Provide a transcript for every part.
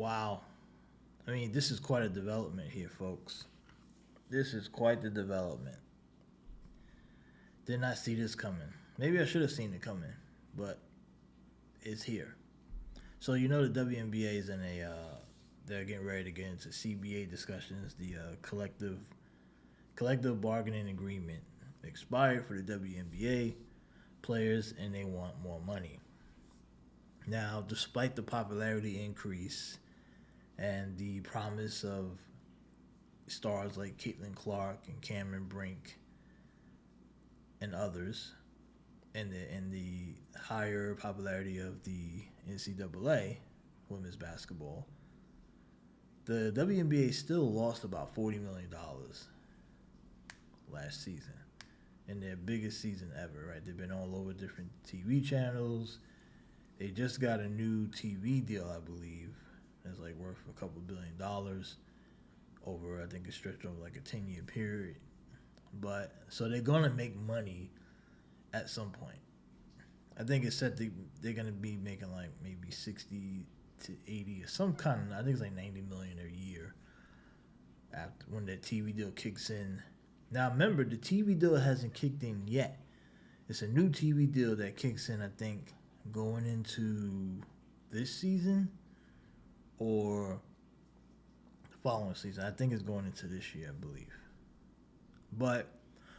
Wow. I mean, this is quite a development here, folks. This is quite the development. Did not see this coming. Maybe I should have seen it coming, but it's here. So you know the WNBA is in a they're getting ready to get into CBA discussions. The collective bargaining agreement expired for the WNBA players, and they want more money. Now, despite the popularity increase and the promise of stars like Caitlin Clark and Cameron Brink and others, and the higher popularity of the NCAA women's basketball, the WNBA still lost about $40 million last season in their biggest season ever. Right? They've been all over different TV channels. They just got a new TV deal, I believe, that's like worth a couple $1 billion over, I think it's stretched over like a 10-year period. But so they're gonna make money at some point. I think it's said they're gonna be making like maybe 60 to 80 or some kind of. I think it's like 90 million a year after when that TV deal kicks in. Now remember, the TV deal hasn't kicked in yet. It's a new TV deal that kicks in, I think, going into this season or the following season. I think it's going into this year, I believe. But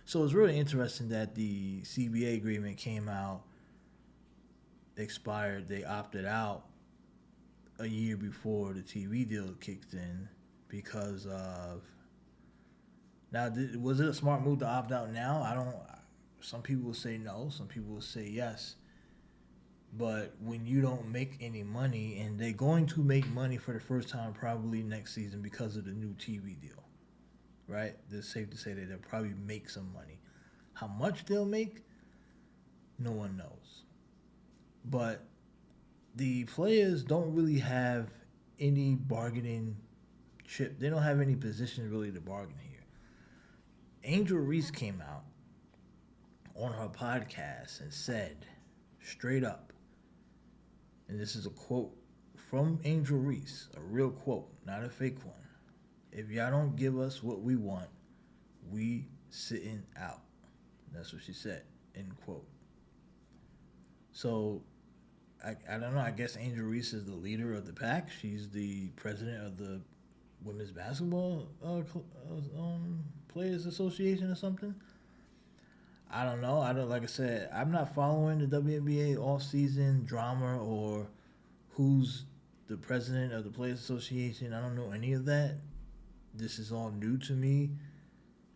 so it's really interesting that the CBA agreement came out, expired. They opted out a year before the TV deal kicked in because of. Now, was it a smart move to opt out now? I don't. Some people will say no. Some people will say yes. But when you don't make any money, and they're going to make money for the first time probably next season because of the new TV deal, right? It's safe to say that they'll probably make some money. How much they'll make, no one knows. But the players don't really have any bargaining chip. They don't have any position really to bargain here. Angel Reese came out on her podcast and said straight up, and this is a quote from Angel Reese, a real quote, not a fake one. If y'all don't give us what we want, we sitting out. That's what she said, end quote. So, I don't know. I guess Angel Reese is the leader of the pack. She's the president of the Women's Basketball Players Association or something. I don't know. I don't. Like I said, I'm not following the WNBA off-season drama or who's the president of the Players Association. I don't know any of that. This is all new to me.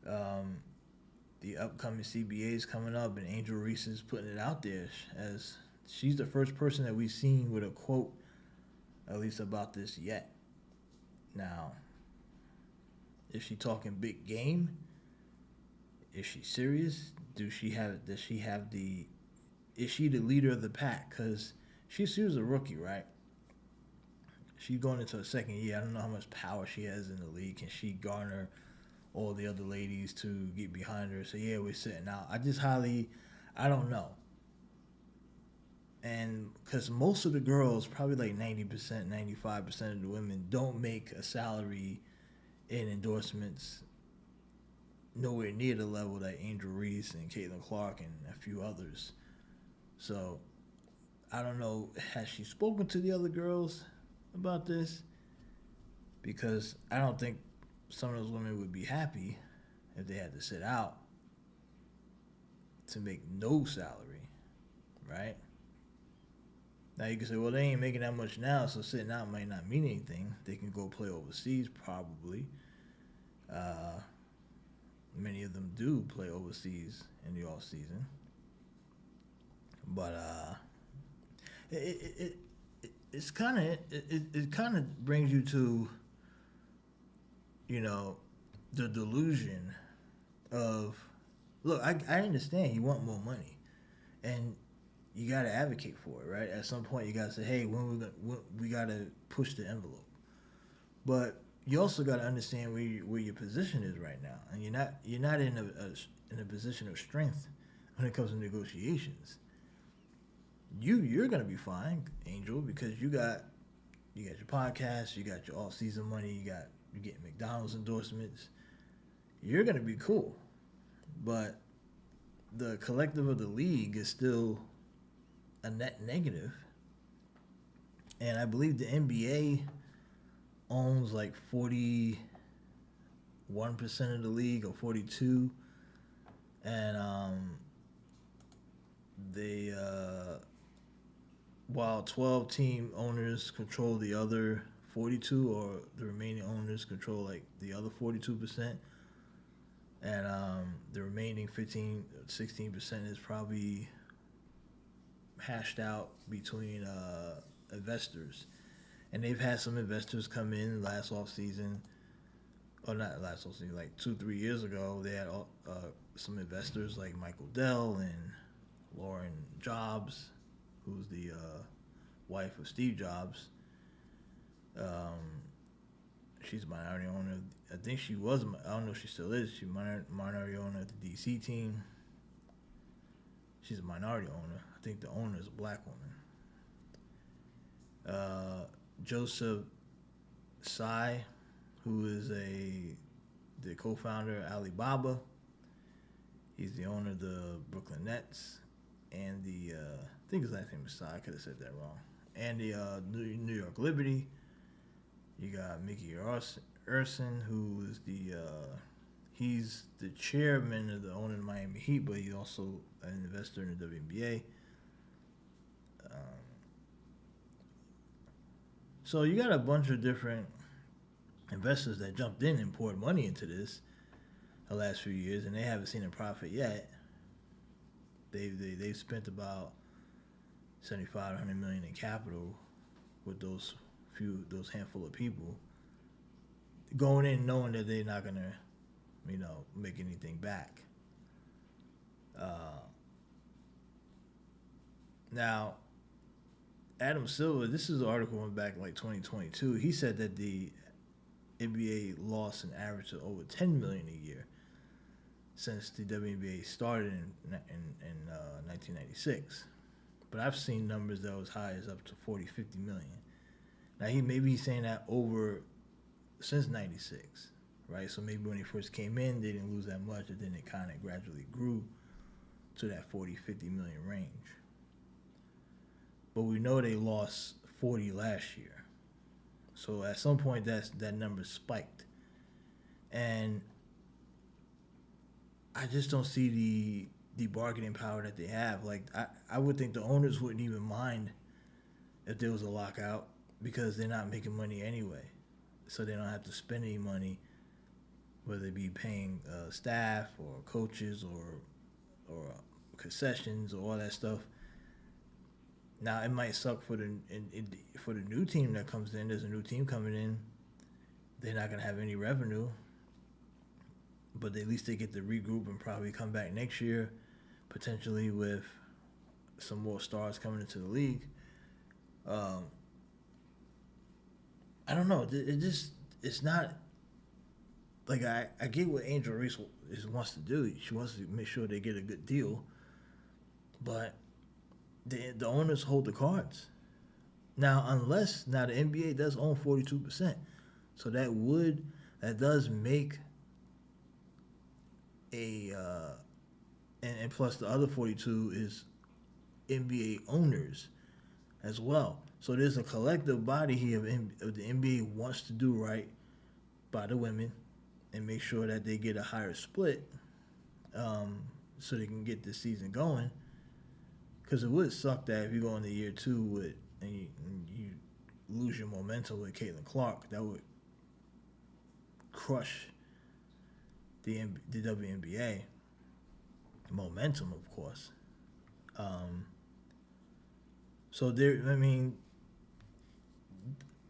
The upcoming CBA is coming up, and Angel Reese is putting it out there as she's the first person that we've seen with a quote, at least about this yet. Now, is she talking big game? Is she serious? Does she have the? Is she the leader of the pack? Because she was a rookie, right? She's going into her second year. I don't know how much power she has in the league. Can she garner all the other ladies to get behind her? So yeah, we're sitting out. I don't know. And because most of the girls, probably like 90%, 95% of the women, don't make a salary in endorsements nowhere near the level that Angel Reese and Caitlin Clark and a few others. So I don't know. Has she spoken to the other girls about this? Because I don't think some of those women would be happy if they had to sit out to make no salary, right? Now you can say, well, they ain't making that much now, so sitting out might not mean anything. They can go play overseas, probably. Many of them do play overseas in the off season, but it's kind of it kind of brings you to, you know, the delusion of, look, I understand you want more money, and you got to advocate for it, right? At some point, you got to say, hey, when we got to push the envelope. But you also got to understand where your position is right now, and you're not in a position of strength when it comes to negotiations. You're gonna be fine, Angel, because you got You got your podcast, you got your off-season money, you get McDonald's endorsements. You're gonna be cool, but the collective of the league is still a net negative. And I believe the NBA owns like 41% of the league or 42, and they while 12 team owners control the other 42, or the remaining owners control like the other 42%, and the remaining 16% is probably hashed out between investors. And they've had some investors come in last off season, or not last off season, like 2-3 years ago. They had some investors like Michael Dell and Lauren Jobs, who's the wife of Steve Jobs. She's a minority owner. I think she was. I don't know if she still is. She's a minority owner of the DC team. She's a minority owner. I think the owner is a black woman. Joseph Tsai, who is the co-founder of Alibaba. He's the owner of the Brooklyn Nets and I think his last name is Tsai. I could have said that wrong. And the New York Liberty. You got Mickey Urson, who is he's the chairman of the owner of the Miami Heat, but he's also an investor in the WNBA. So you got a bunch of different investors that jumped in and poured money into this the last few years, and they haven't seen a profit yet. They've spent about 75 to 100 million in capital with those handful of people going in knowing that they're not gonna, make anything back. Now, Adam Silver, this is an article went back like 2022. He said that the NBA lost an average of over 10 million a year since the WNBA started in 1996. But I've seen numbers that was high as up to 40, 50 million. Now he's saying that over since 96, right? So maybe when they first came in, they didn't lose that much, and then it kind of gradually grew to that 40, 50 million range. But we know they lost 40 last year. So at some point that number spiked. And I just don't see the bargaining power that they have. Like I would think the owners wouldn't even mind if there was a lockout because they're not making money anyway. So they don't have to spend any money, whether it be paying staff or coaches or concessions or all that stuff. Now it might suck for the new team that comes in. There's a new team coming in. They're not gonna have any revenue, but at least they get to regroup and probably come back next year, potentially with some more stars coming into the league. I don't know. It's not like I get what Angel Reese wants to do. She wants to make sure they get a good deal, but the owners hold the cards. Now the NBA does own 42%, so that does make and plus the other 42 is NBA owners as well. So there's a collective body here of the NBA wants to do right by the women and make sure that they get a higher split, so they can get this season going. Because it would suck that if you go into year 2 and you lose your momentum with Caitlin Clark, that would crush the WNBA momentum, of course. So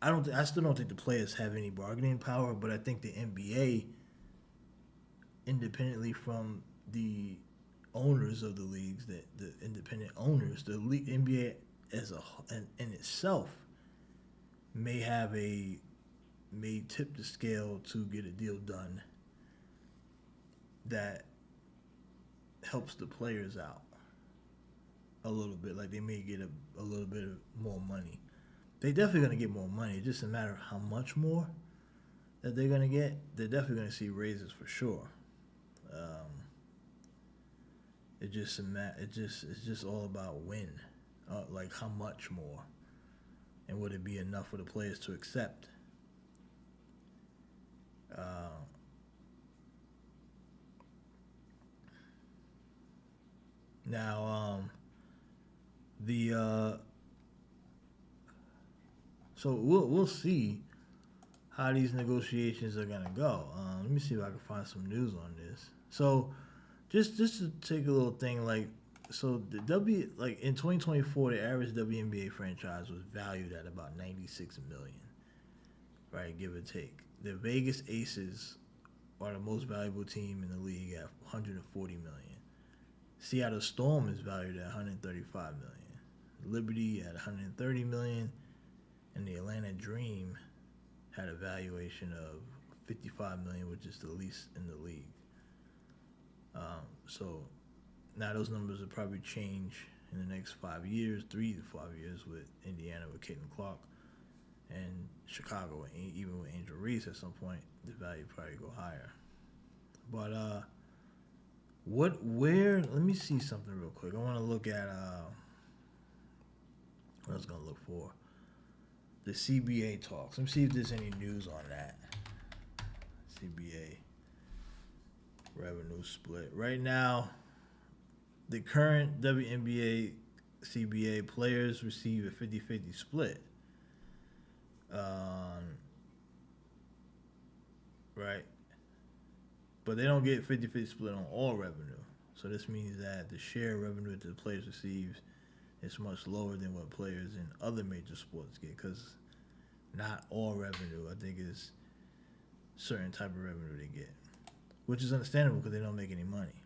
I still don't think the players have any bargaining power, but I think the NBA, independently from the owners of the leagues, the independent owners, the NBA in itself may tip the scale to get a deal done that helps the players out a little bit. Like they may get a little bit more money. they definitely gonna get more money. It's just a matter of how much more that they're gonna get. They're definitely gonna see raises for sure. Um, it's just all about when, like how much more, and would it be enough for the players to accept? Uh, now, the so we'll see how these negotiations are gonna go. Let me see if I can find some news on this. So just to take a little thing like so the W like in 2024 the average WNBA franchise was valued at about 96 million, right, give or take. The Vegas Aces are the most valuable team in the league at 140 million. Seattle Storm is valued at 135 million. Liberty at 130 million, and the Atlanta Dream had a valuation of 55 million, which is the least in the league. So now those numbers will probably change in the next 5 years, 3 to 5 years, with Indiana with Caitlin Clark and Chicago, and even with Angel Reese at some point, the value probably go higher. But where? Let me see something real quick. I want to look at what I was gonna look for the CBA talks. Let me see if there's any news on that. CBA revenue split. Right now, the current WNBA CBA players receive a 50-50 split. Right? But they don't get 50-50 split on all revenue. So this means that the share revenue that the players receive is much lower than what players in other major sports get, because not all revenue, I think, is certain type of revenue they get, which is understandable because they don't make any money.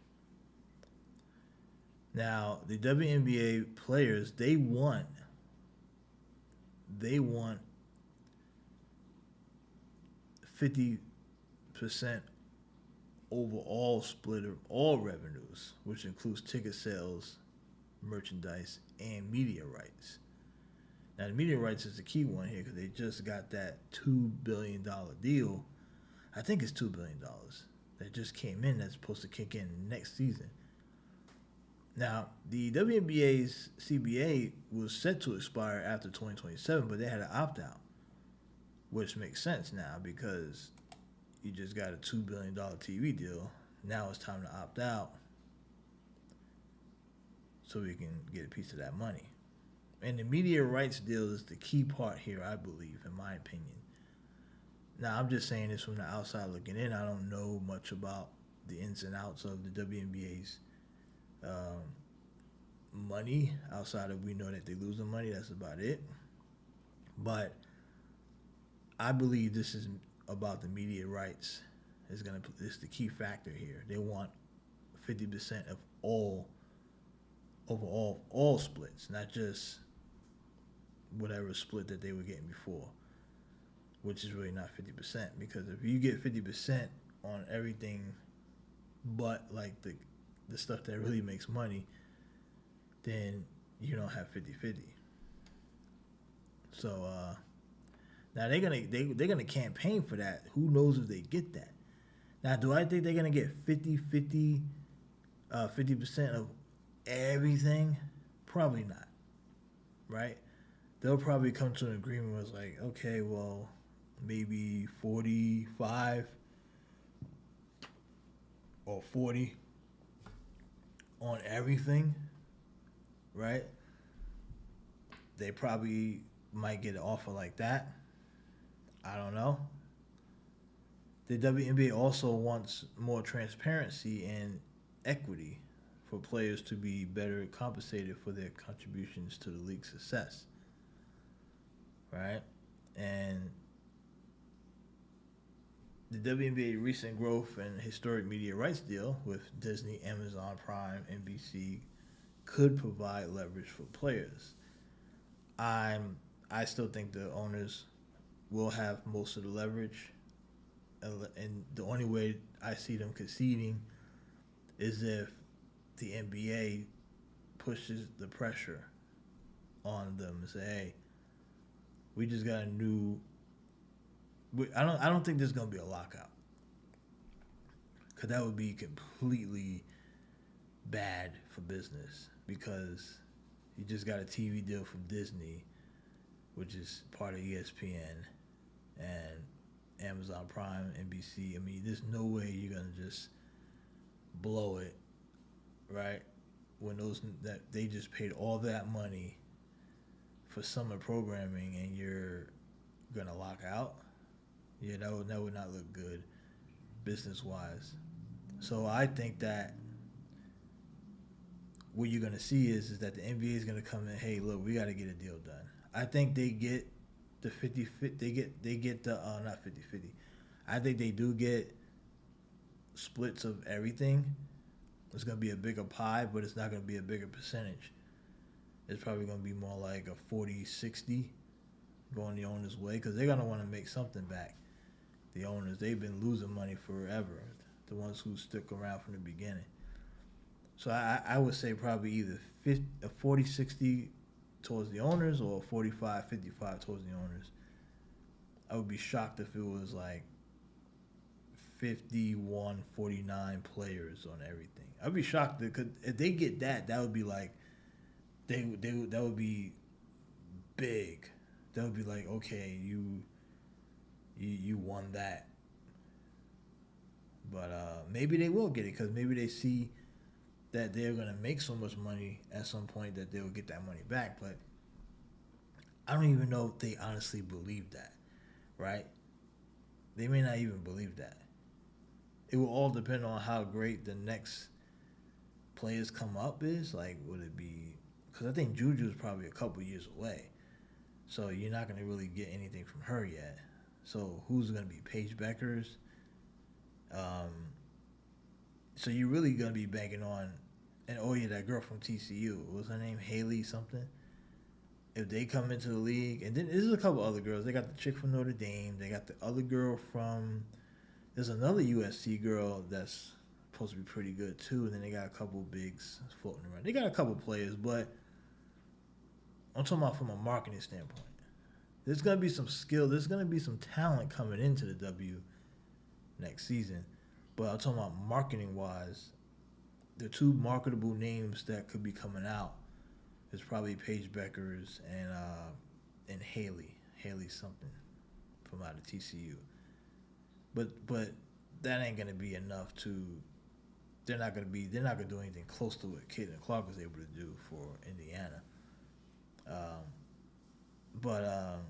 Now, the WNBA players, they want 50% overall split of all revenues, which includes ticket sales, merchandise, and media rights. Now, the media rights is the key one here because they just got that $2 billion deal. I think it's $2 billion that just came in that's supposed to kick in next season. Now, the WNBA's CBA was set to expire after 2027, but they had an opt out, which makes sense now because you just got a $2 billion TV deal. Now it's time to opt out so we can get a piece of that money. And the media rights deal is the key part here, I believe, in my opinion. Now, I'm just saying this from the outside looking in. I don't know much about the ins and outs of the WNBA's money outside of we know that they lose the money. That's about it. But I believe this is about the media rights. Is the key factor here. They want 50% of all splits, not just whatever split that they were getting before, which is really not 50%. Because if you get 50% on everything, but like the stuff that really makes money, then you don't have 50-50. So now they're gonna campaign for that. Who knows if they get that? Now, do I think they're gonna get 50% of everything? Probably not. Right? They'll probably come to an agreement where it's like, okay, well, maybe 45 or 40 on everything, right? They probably might get an offer like that. I don't know. The WNBA also wants more transparency and equity for players to be better compensated for their contributions to the league's success, right? And the WNBA recent growth and historic media rights deal with Disney, Amazon Prime, NBC could provide leverage for players. I still think the owners will have most of the leverage, and the only way I see them conceding is if the NBA pushes the pressure on them and say, hey, We just got a new. I don't think there's gonna be a lockout because that would be completely bad for business because you just got a TV deal from Disney, which is part of ESPN and Amazon Prime, NBC. I mean, there's no way you're gonna just blow it, right? When those that they just paid all that money for summer programming and you're gonna lock out. Yeah, that would not look good business wise. So I think that what you're gonna see is that the NBA is gonna come in. Hey, look, we got to get a deal done. I think they get the 50, they get the not 50-50. I think they do get splits of everything. It's gonna be a bigger pie, but it's not gonna be a bigger percentage. It's probably gonna be more like a 40-60 going the owner's way because they're gonna want to make something back. The owners, they've been losing money forever. The ones who stuck around from the beginning. So I would say probably either 50, a 40-60 towards the owners or 45-55 towards the owners. I would be shocked if it was like 51-49 players on everything. I'd be shocked because if they get that, that would be like that would be big. That would be like, okay, you won that. But maybe they will get it because maybe they see that they're gonna make so much money at some point that they'll get that money back. But I don't even know if they honestly believe that, right? They may not even believe that. It will all depend on how great the next players come up is. Like, would it be? Because I think Juju is probably a couple years away, so you're not gonna really get anything from her yet. So who's gonna be Paige Beckers? So you're really gonna be banking on, and oh yeah, that girl from TCU, what was her name, Haley something? If they come into the league, and then there's a couple other girls. They got the chick from Notre Dame. They got the other girl from. There's another USC girl that's supposed to be pretty good too. And then they got a couple bigs floating around. They got a couple players, but I'm talking about from a marketing standpoint. There's gonna be some skill. There's gonna be some talent coming into the W next season. But I'm talking about marketing wise, the two marketable names that could be coming out is probably Paige Beckers and Haley something from out of TCU. But that ain't gonna be enough to. They're not gonna do anything close to what Caitlin Clark was able to do for Indiana. But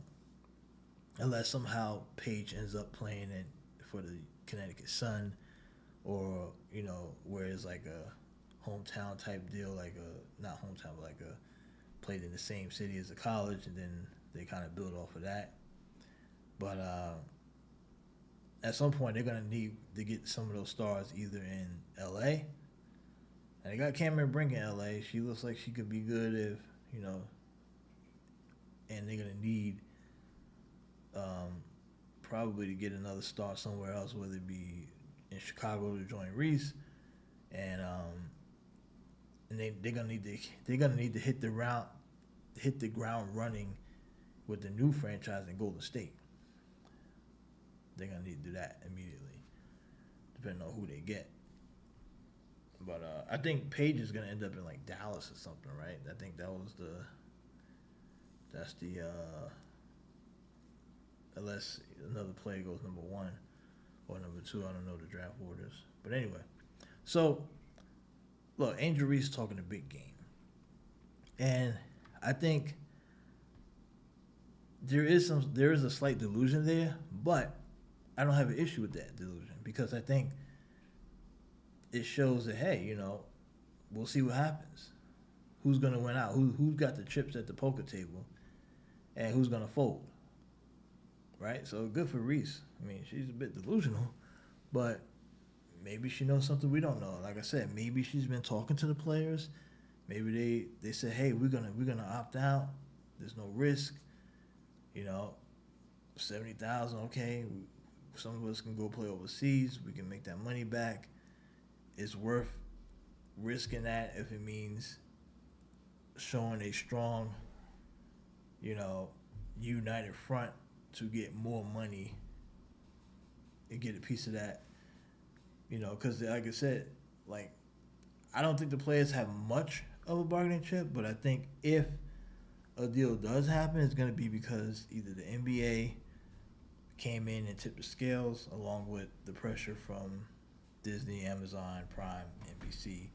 unless somehow Paige ends up playing it for the Connecticut Sun, or where it's like a hometown type deal, like a not hometown, but like a played in the same city as a college, and then they kind of build off of that. But at some point, they're gonna need to get some of those stars either in LA. And they got Cameron Brink in LA. She looks like she could be good if and they're gonna need probably to get another star somewhere else, whether it be in Chicago to join Reese, and they're gonna need to hit the ground running with the new franchise in Golden State. They're gonna need to do that immediately, depending on who they get. But I think Paige is gonna end up in like Dallas or something, right? I think that's the unless another player goes number one or number two. I don't know the draft orders, but anyway. So look, Angel Reese talking a big game, and I think there is a slight delusion there, but I don't have an issue with that delusion because I think it shows that, hey, we'll see what happens. Who's gonna win out? Who's got the chips at the poker table, and who's gonna fold? Right. So good for Reese. I mean, she's a bit delusional, but maybe she knows something we don't know. Like I said, maybe she's been talking to the players. Maybe they said, hey, we're gonna opt out. There's no risk. 70,000. Okay, some of us can go play overseas. We can make that money back. It's worth risking that if it means showing a strong, united front to get more money and get a piece of that. Because like I said, like I don't think the players have much of a bargaining chip, but I think if a deal does happen, it's going to be because either the NBA came in and tipped the scales, along with the pressure from Disney, Amazon, Prime, NBC,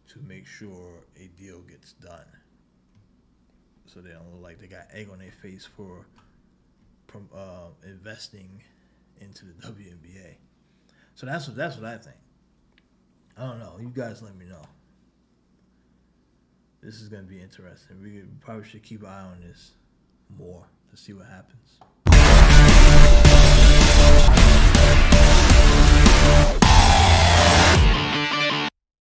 to make sure a deal gets done, so they don't look like they got egg on their face for investing into the WNBA. So that's what I think. I don't know. You guys let me know. This is going to be interesting. We probably should keep an eye on this more to see what happens.